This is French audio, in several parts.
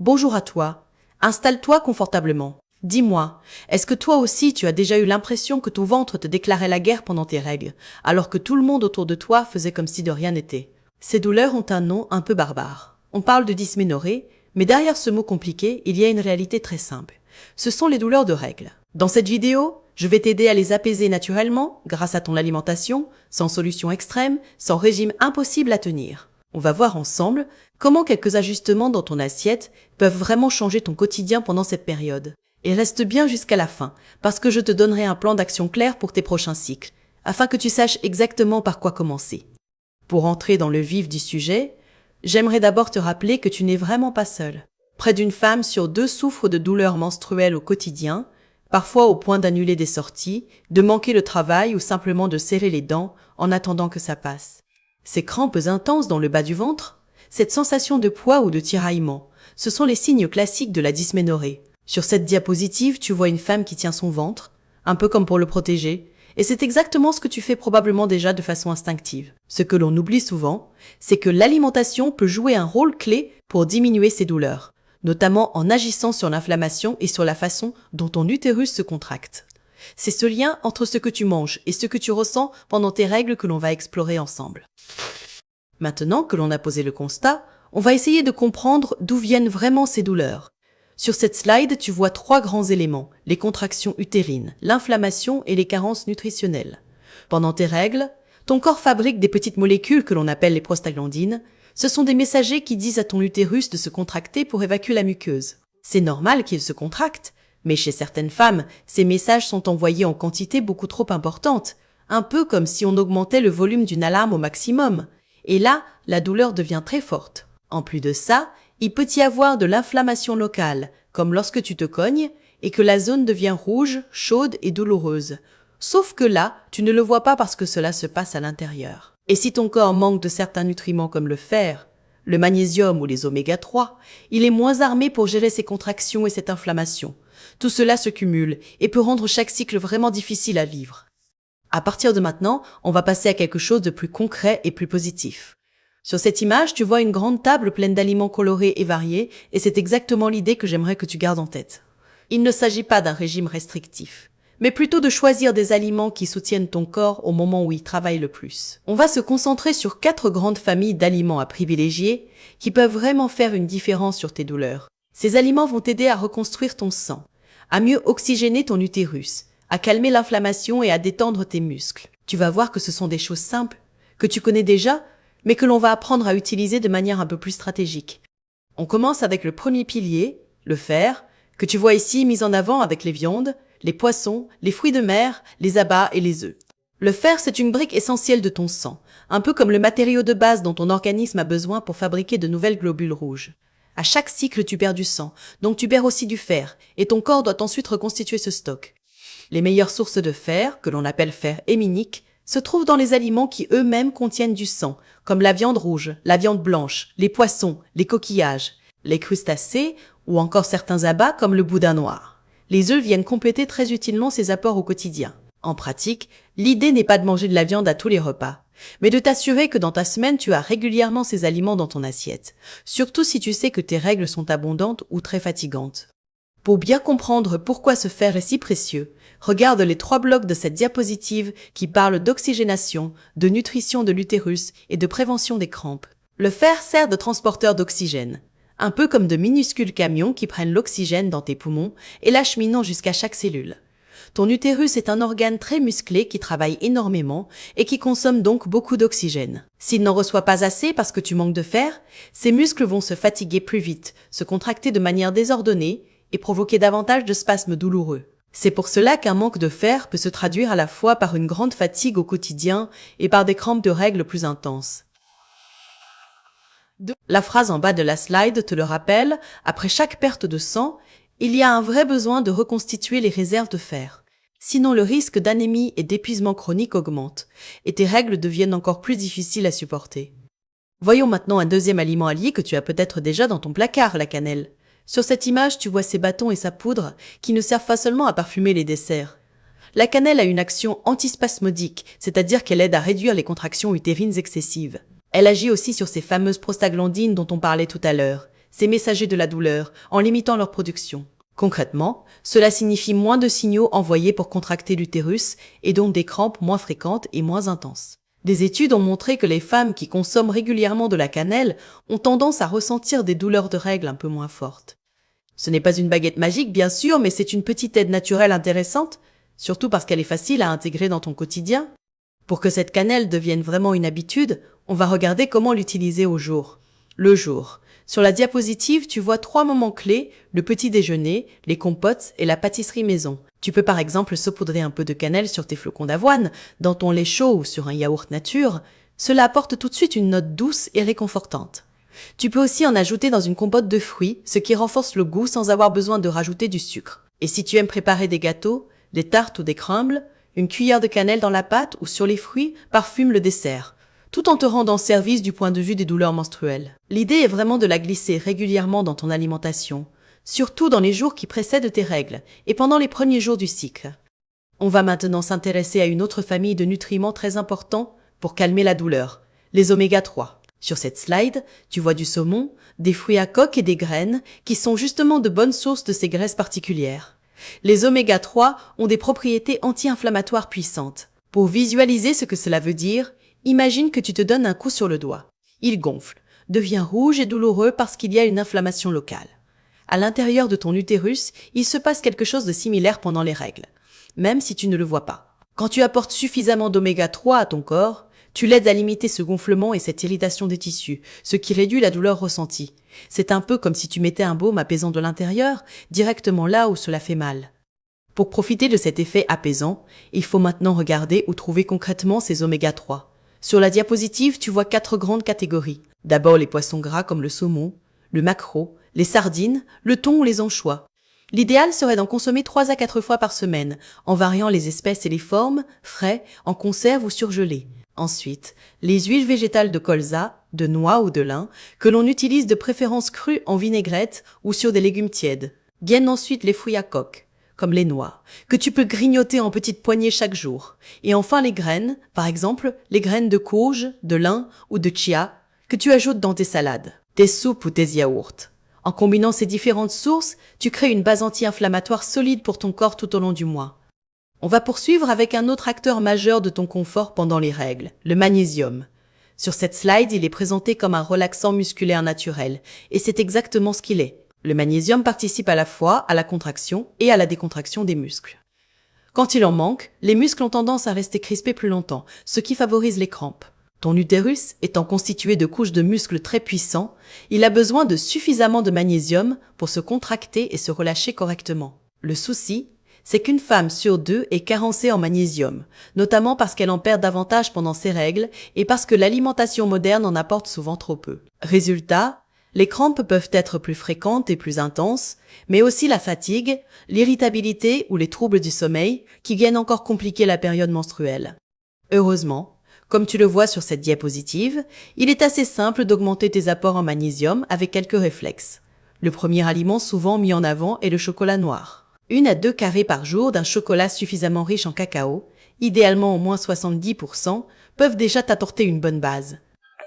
Bonjour à toi. Installe-toi confortablement. Dis-moi, est-ce que toi aussi tu as déjà eu l'impression que ton ventre te déclarait la guerre pendant tes règles, alors que tout le monde autour de toi faisait comme si de rien n'était? Ces douleurs ont un nom un peu barbare. On parle de dysménorrhée, mais derrière ce mot compliqué, il y a une réalité très simple. Ce sont les douleurs de règles. Dans cette vidéo, je vais t'aider à les apaiser naturellement, grâce à ton alimentation, sans solution extrême, sans régime impossible à tenir. On va voir ensemble comment quelques ajustements dans ton assiette peuvent vraiment changer ton quotidien pendant cette période. Et reste bien jusqu'à la fin, parce que je te donnerai un plan d'action clair pour tes prochains cycles, afin que tu saches exactement par quoi commencer. Pour entrer dans le vif du sujet, j'aimerais d'abord te rappeler que tu n'es vraiment pas seule. Près d'une femme sur deux souffre de douleurs menstruelles au quotidien, parfois au point d'annuler des sorties, de manquer le travail ou simplement de serrer les dents en attendant que ça passe. Ces crampes intenses dans le bas du ventre, cette sensation de poids ou de tiraillement, ce sont les signes classiques de la dysménorrhée. Sur cette diapositive, tu vois une femme qui tient son ventre, un peu comme pour le protéger, et c'est exactement ce que tu fais probablement déjà de façon instinctive. Ce que l'on oublie souvent, c'est que l'alimentation peut jouer un rôle clé pour diminuer ces douleurs, notamment en agissant sur l'inflammation et sur la façon dont ton utérus se contracte. C'est ce lien entre ce que tu manges et ce que tu ressens pendant tes règles que l'on va explorer ensemble. Maintenant que l'on a posé le constat, on va essayer de comprendre d'où viennent vraiment ces douleurs. Sur cette slide, tu vois trois grands éléments, les contractions utérines, l'inflammation et les carences nutritionnelles. Pendant tes règles, ton corps fabrique des petites molécules que l'on appelle les prostaglandines. Ce sont des messagers qui disent à ton utérus de se contracter pour évacuer la muqueuse. C'est normal qu'il se contracte, mais chez certaines femmes, ces messages sont envoyés en quantité beaucoup trop importante, un peu comme si on augmentait le volume d'une alarme au maximum. Et là, la douleur devient très forte. En plus de ça, il peut y avoir de l'inflammation locale, comme lorsque tu te cognes et que la zone devient rouge, chaude et douloureuse. Sauf que là, tu ne le vois pas parce que cela se passe à l'intérieur. Et si ton corps manque de certains nutriments comme le fer, le magnésium ou les oméga 3, il est moins armé pour gérer ces contractions et cette inflammation. Tout cela se cumule et peut rendre chaque cycle vraiment difficile à vivre. À partir de maintenant, on va passer à quelque chose de plus concret et plus positif. Sur cette image, tu vois une grande table pleine d'aliments colorés et variés, et c'est exactement l'idée que j'aimerais que tu gardes en tête. Il ne s'agit pas d'un régime restrictif, mais plutôt de choisir des aliments qui soutiennent ton corps au moment où il travaille le plus. On va se concentrer sur 4 grandes familles d'aliments à privilégier qui peuvent vraiment faire une différence sur tes douleurs. Ces aliments vont t'aider à reconstruire ton sang, à mieux oxygéner ton utérus, à calmer l'inflammation et à détendre tes muscles. Tu vas voir que ce sont des choses simples, que tu connais déjà, mais que l'on va apprendre à utiliser de manière un peu plus stratégique. On commence avec le premier pilier, le fer, que tu vois ici mis en avant avec les viandes, les poissons, les fruits de mer, les abats et les œufs. Le fer, c'est une brique essentielle de ton sang, un peu comme le matériau de base dont ton organisme a besoin pour fabriquer de nouvelles globules rouges. À chaque cycle, tu perds du sang, donc tu perds aussi du fer, et ton corps doit ensuite reconstituer ce stock. Les meilleures sources de fer, que l'on appelle fer héminique, se trouvent dans les aliments qui eux-mêmes contiennent du sang, comme la viande rouge, la viande blanche, les poissons, les coquillages, les crustacés ou encore certains abats comme le boudin noir. Les œufs viennent compléter très utilement ces apports au quotidien. En pratique, l'idée n'est pas de manger de la viande à tous les repas, mais de t'assurer que dans ta semaine, tu as régulièrement ces aliments dans ton assiette, surtout si tu sais que tes règles sont abondantes ou très fatigantes. Pour bien comprendre pourquoi ce fer est si précieux, regarde les 3 blocs de cette diapositive qui parlent d'oxygénation, de nutrition de l'utérus et de prévention des crampes. Le fer sert de transporteur d'oxygène, un peu comme de minuscules camions qui prennent l'oxygène dans tes poumons et l'acheminent jusqu'à chaque cellule. Ton utérus est un organe très musclé qui travaille énormément et qui consomme donc beaucoup d'oxygène. S'il n'en reçoit pas assez parce que tu manques de fer, ses muscles vont se fatiguer plus vite, se contracter de manière désordonnée et provoquer davantage de spasmes douloureux. C'est pour cela qu'un manque de fer peut se traduire à la fois par une grande fatigue au quotidien et par des crampes de règles plus intenses. La phrase en bas de la slide te le rappelle, après chaque perte de sang, il y a un vrai besoin de reconstituer les réserves de fer. Sinon le risque d'anémie et d'épuisement chronique augmente, et tes règles deviennent encore plus difficiles à supporter. Voyons maintenant un deuxième aliment allié que tu as peut-être déjà dans ton placard, la cannelle. Sur cette image, tu vois ses bâtons et sa poudre qui ne servent pas seulement à parfumer les desserts. La cannelle a une action antispasmodique, c'est-à-dire qu'elle aide à réduire les contractions utérines excessives. Elle agit aussi sur ces fameuses prostaglandines dont on parlait tout à l'heure. ces messagers de la douleur, en limitant leur production. Concrètement, cela signifie moins de signaux envoyés pour contracter l'utérus et donc des crampes moins fréquentes et moins intenses. Des études ont montré que les femmes qui consomment régulièrement de la cannelle ont tendance à ressentir des douleurs de règles un peu moins fortes. Ce n'est pas une baguette magique, bien sûr, mais c'est une petite aide naturelle intéressante, surtout parce qu'elle est facile à intégrer dans ton quotidien. Pour que cette cannelle devienne vraiment une habitude, on va regarder comment l'utiliser au jour. Le jour. Sur la diapositive, tu vois 3 moments clés, le petit déjeuner, les compotes et la pâtisserie maison. Tu peux par exemple saupoudrer un peu de cannelle sur tes flocons d'avoine, dans ton lait chaud ou sur un yaourt nature. Cela apporte tout de suite une note douce et réconfortante. Tu peux aussi en ajouter dans une compote de fruits, ce qui renforce le goût sans avoir besoin de rajouter du sucre. Et si tu aimes préparer des gâteaux, des tartes ou des crumbles, une cuillère de cannelle dans la pâte ou sur les fruits parfume le dessert, tout en te rendant service du point de vue des douleurs menstruelles. L'idée est vraiment de la glisser régulièrement dans ton alimentation, surtout dans les jours qui précèdent tes règles et pendant les premiers jours du cycle. On va maintenant s'intéresser à une autre famille de nutriments très importants pour calmer la douleur, les oméga 3. Sur cette slide, tu vois du saumon, des fruits à coque et des graines qui sont justement de bonnes sources de ces graisses particulières. Les oméga 3 ont des propriétés anti-inflammatoires puissantes. Pour visualiser ce que cela veut dire, imagine que tu te donnes un coup sur le doigt. Il gonfle, devient rouge et douloureux parce qu'il y a une inflammation locale. À l'intérieur de ton utérus, il se passe quelque chose de similaire pendant les règles, même si tu ne le vois pas. Quand tu apportes suffisamment d'oméga 3 à ton corps, tu l'aides à limiter ce gonflement et cette irritation des tissus, ce qui réduit la douleur ressentie. C'est un peu comme si tu mettais un baume apaisant de l'intérieur, directement là où cela fait mal. Pour profiter de cet effet apaisant, il faut maintenant regarder où trouver concrètement ces oméga 3. Sur la diapositive, tu vois 4 grandes catégories. D'abord les poissons gras comme le saumon, le maquereau, les sardines, le thon ou les anchois. L'idéal serait d'en consommer 3 à 4 fois par semaine, en variant les espèces et les formes, frais, en conserve ou surgelés. Ensuite, les huiles végétales de colza, de noix ou de lin, que l'on utilise de préférence crues en vinaigrette ou sur des légumes tièdes. Viennent ensuite les fruits à coque, comme les noix, que tu peux grignoter en petites poignées chaque jour. Et enfin les graines, par exemple les graines de courge, de lin ou de chia, que tu ajoutes dans tes salades, tes soupes ou tes yaourts. En combinant ces différentes sources, tu crées une base anti-inflammatoire solide pour ton corps tout au long du mois. On va poursuivre avec un autre acteur majeur de ton confort pendant les règles, le magnésium. Sur cette slide, il est présenté comme un relaxant musculaire naturel, et c'est exactement ce qu'il est. Le magnésium participe à la fois à la contraction et à la décontraction des muscles. Quand il en manque, les muscles ont tendance à rester crispés plus longtemps, ce qui favorise les crampes. Ton utérus étant constitué de couches de muscles très puissants, il a besoin de suffisamment de magnésium pour se contracter et se relâcher correctement. Le souci, c'est qu'une femme sur 2 est carencée en magnésium, notamment parce qu'elle en perd davantage pendant ses règles et parce que l'alimentation moderne en apporte souvent trop peu. Résultat, les crampes peuvent être plus fréquentes et plus intenses, mais aussi la fatigue, l'irritabilité ou les troubles du sommeil qui viennent encore compliquer la période menstruelle. Heureusement, comme tu le vois sur cette diapositive, il est assez simple d'augmenter tes apports en magnésium avec quelques réflexes. Le premier aliment souvent mis en avant est le chocolat noir. 1 à 2 carrés par jour d'un chocolat suffisamment riche en cacao, idéalement au moins 70%, peuvent déjà t'apporter une bonne base.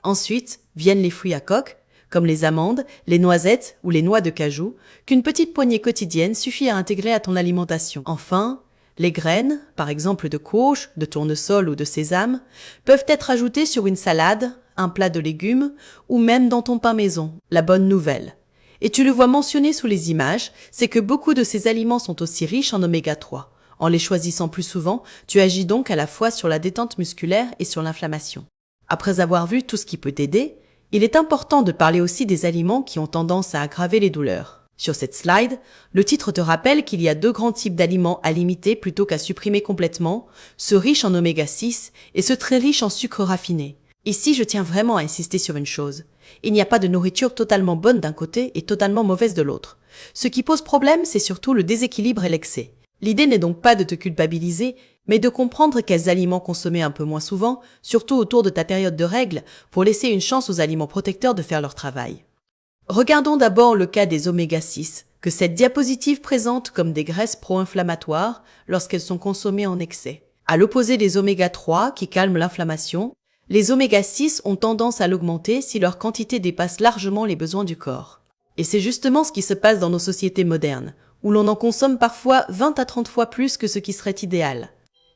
Ensuite, viennent les fruits à coque, comme les amandes, les noisettes ou les noix de cajou, qu'une petite poignée quotidienne suffit à intégrer à ton alimentation. Enfin, les graines, par exemple de courge, de tournesol ou de sésame, peuvent être ajoutées sur une salade, un plat de légumes ou même dans ton pain maison. La bonne nouvelle, et tu le vois mentionné sous les images, c'est que beaucoup de ces aliments sont aussi riches en oméga 3. En les choisissant plus souvent, tu agis donc à la fois sur la détente musculaire et sur l'inflammation. Après avoir vu tout ce qui peut t'aider, il est important de parler aussi des aliments qui ont tendance à aggraver les douleurs. Sur cette slide, le titre te rappelle qu'il y a 2 grands types d'aliments à limiter plutôt qu'à supprimer complètement, ceux riches en oméga 6 et ceux très riches en sucre raffiné. Ici, je tiens vraiment à insister sur une chose. Il n'y a pas de nourriture totalement bonne d'un côté et totalement mauvaise de l'autre. Ce qui pose problème, c'est surtout le déséquilibre et l'excès. L'idée n'est donc pas de te culpabiliser, mais de comprendre quels aliments consommer un peu moins souvent, surtout autour de ta période de règles, pour laisser une chance aux aliments protecteurs de faire leur travail. Regardons d'abord le cas des oméga 6, que cette diapositive présente comme des graisses pro-inflammatoires lorsqu'elles sont consommées en excès. À l'opposé des oméga 3 qui calment l'inflammation, les oméga 6 ont tendance à l'augmenter si leur quantité dépasse largement les besoins du corps. Et c'est justement ce qui se passe dans nos sociétés modernes, où l'on en consomme parfois 20 à 30 fois plus que ce qui serait idéal.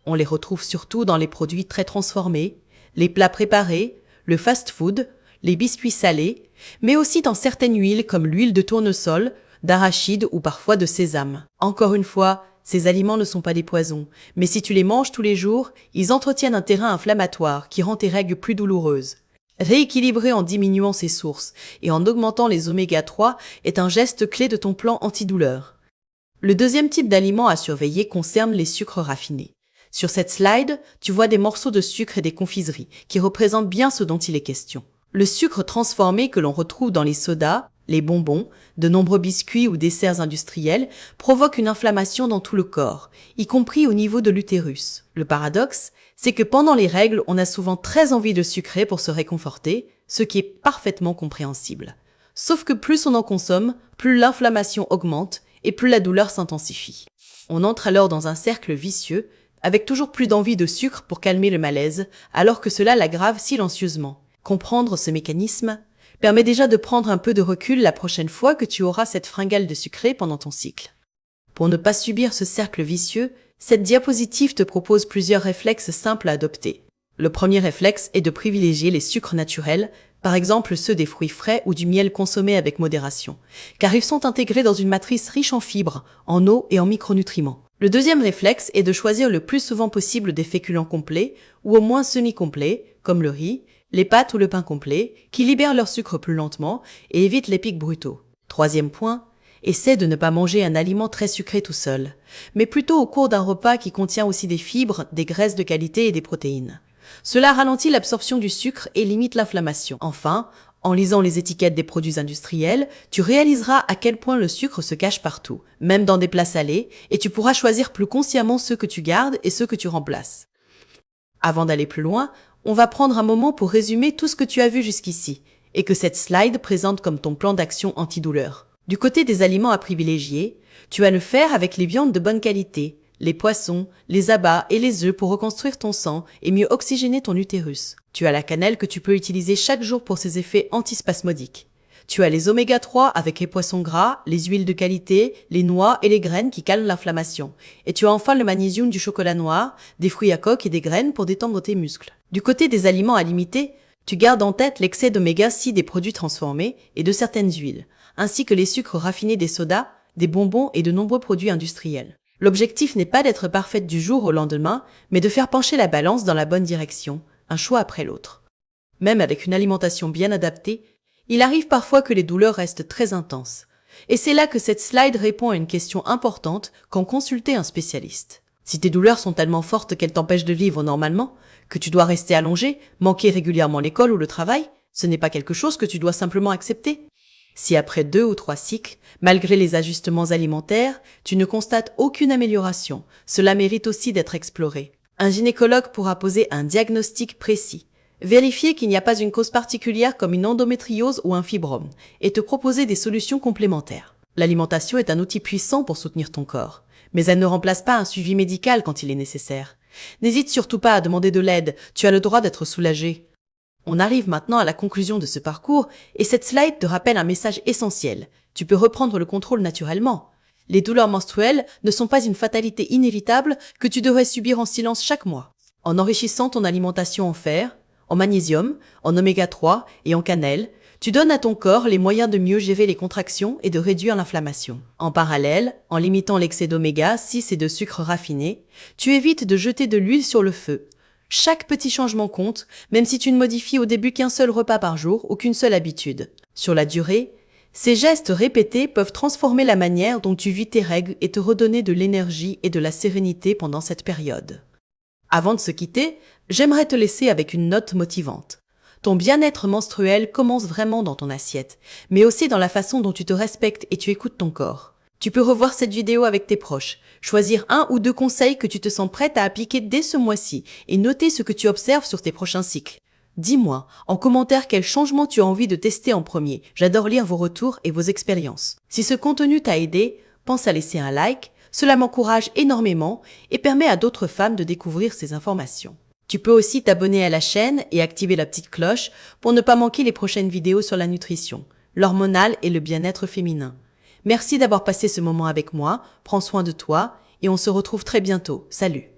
On les retrouve surtout dans les produits très transformés, les plats préparés, le fast-food, les biscuits salés, mais aussi dans certaines huiles comme l'huile de tournesol, d'arachide ou parfois de sésame. Encore une fois, ces aliments ne sont pas des poisons, mais si tu les manges tous les jours, ils entretiennent un terrain inflammatoire qui rend tes règles plus douloureuses. Rééquilibrer en diminuant ces sources et en augmentant les oméga 3 est un geste clé de ton plan antidouleur. Le deuxième type d'aliment à surveiller concerne les sucres raffinés. Sur cette slide, tu vois des morceaux de sucre et des confiseries qui représentent bien ce dont il est question. Le sucre transformé que l'on retrouve dans les sodas, les bonbons, de nombreux biscuits ou desserts industriels provoque une inflammation dans tout le corps, y compris au niveau de l'utérus. Le paradoxe, c'est que pendant les règles, on a souvent très envie de sucrer pour se réconforter, ce qui est parfaitement compréhensible. Sauf que plus on en consomme, plus l'inflammation augmente et plus la douleur s'intensifie. On entre alors dans un cercle vicieux, avec toujours plus d'envie de sucre pour calmer le malaise, alors que cela l'aggrave silencieusement. Comprendre ce mécanisme permet déjà de prendre un peu de recul la prochaine fois que tu auras cette fringale de sucré pendant ton cycle. Pour ne pas subir ce cercle vicieux, cette diapositive te propose plusieurs réflexes simples à adopter. Le premier réflexe est de privilégier les sucres naturels, par exemple ceux des fruits frais ou du miel consommé avec modération, car ils sont intégrés dans une matrice riche en fibres, en eau et en micronutriments. Le deuxième réflexe est de choisir le plus souvent possible des féculents complets ou au moins semi-complets, comme le riz, les pâtes ou le pain complet, qui libèrent leur sucre plus lentement et évitent les pics brutaux. Troisième point, essaie de ne pas manger un aliment très sucré tout seul, mais plutôt au cours d'un repas qui contient aussi des fibres, des graisses de qualité et des protéines. Cela ralentit l'absorption du sucre et limite l'inflammation. Enfin, en lisant les étiquettes des produits industriels, tu réaliseras à quel point le sucre se cache partout, même dans des plats salés, et tu pourras choisir plus consciemment ceux que tu gardes et ceux que tu remplaces. Avant d'aller plus loin, on va prendre un moment pour résumer tout ce que tu as vu jusqu'ici, et que cette slide présente comme ton plan d'action antidouleur. Du côté des aliments à privilégier, tu vas le faire avec les viandes de bonne qualité, les poissons, les abats et les œufs pour reconstruire ton sang et mieux oxygéner ton utérus. Tu as la cannelle que tu peux utiliser chaque jour pour ses effets antispasmodiques. Tu as les oméga 3 avec les poissons gras, les huiles de qualité, les noix et les graines qui calment l'inflammation. Et tu as enfin le magnésium du chocolat noir, des fruits à coque et des graines pour détendre tes muscles. Du côté des aliments à limiter, tu gardes en tête l'excès d'oméga 6 des produits transformés et de certaines huiles, ainsi que les sucres raffinés des sodas, des bonbons et de nombreux produits industriels. L'objectif n'est pas d'être parfaite du jour au lendemain, mais de faire pencher la balance dans la bonne direction, un choix après l'autre. Même avec une alimentation bien adaptée, il arrive parfois que les douleurs restent très intenses. Et c'est là que cette slide répond à une question importante quand consulter un spécialiste. Si tes douleurs sont tellement fortes qu'elles t'empêchent de vivre normalement, que tu dois rester allongé, manquer régulièrement l'école ou le travail, ce n'est pas quelque chose que tu dois simplement accepter. Si après 2 ou 3 cycles, malgré les ajustements alimentaires, tu ne constates aucune amélioration, cela mérite aussi d'être exploré. Un gynécologue pourra poser un diagnostic précis, vérifier qu'il n'y a pas une cause particulière comme une endométriose ou un fibrome, et te proposer des solutions complémentaires. L'alimentation est un outil puissant pour soutenir ton corps, mais elle ne remplace pas un suivi médical quand il est nécessaire. N'hésite surtout pas à demander de l'aide, tu as le droit d'être soulagé. On arrive maintenant à la conclusion de ce parcours et cette slide te rappelle un message essentiel. Tu peux reprendre le contrôle naturellement. Les douleurs menstruelles ne sont pas une fatalité inévitable que tu devrais subir en silence chaque mois. En enrichissant ton alimentation en fer, en magnésium, en oméga 3 et en cannelle, tu donnes à ton corps les moyens de mieux gérer les contractions et de réduire l'inflammation. En parallèle, en limitant l'excès d'oméga 6 et de sucre raffiné, tu évites de jeter de l'huile sur le feu. Chaque petit changement compte, même si tu ne modifies au début qu'un seul repas par jour ou qu'une seule habitude. Sur la durée, ces gestes répétés peuvent transformer la manière dont tu vis tes règles et te redonner de l'énergie et de la sérénité pendant cette période. Avant de se quitter, j'aimerais te laisser avec une note motivante. Ton bien-être menstruel commence vraiment dans ton assiette, mais aussi dans la façon dont tu te respectes et tu écoutes ton corps. Tu peux revoir cette vidéo avec tes proches, choisir 1 ou 2 conseils que tu te sens prête à appliquer dès ce mois-ci et noter ce que tu observes sur tes prochains cycles. Dis-moi en commentaire quel changement tu as envie de tester en premier. J'adore lire vos retours et vos expériences. Si ce contenu t'a aidé, pense à laisser un like, cela m'encourage énormément et permet à d'autres femmes de découvrir ces informations. Tu peux aussi t'abonner à la chaîne et activer la petite cloche pour ne pas manquer les prochaines vidéos sur la nutrition. l'hormonal et le bien-être féminin. Merci d'avoir passé ce moment avec moi, prends soin de toi et on se retrouve très bientôt. Salut!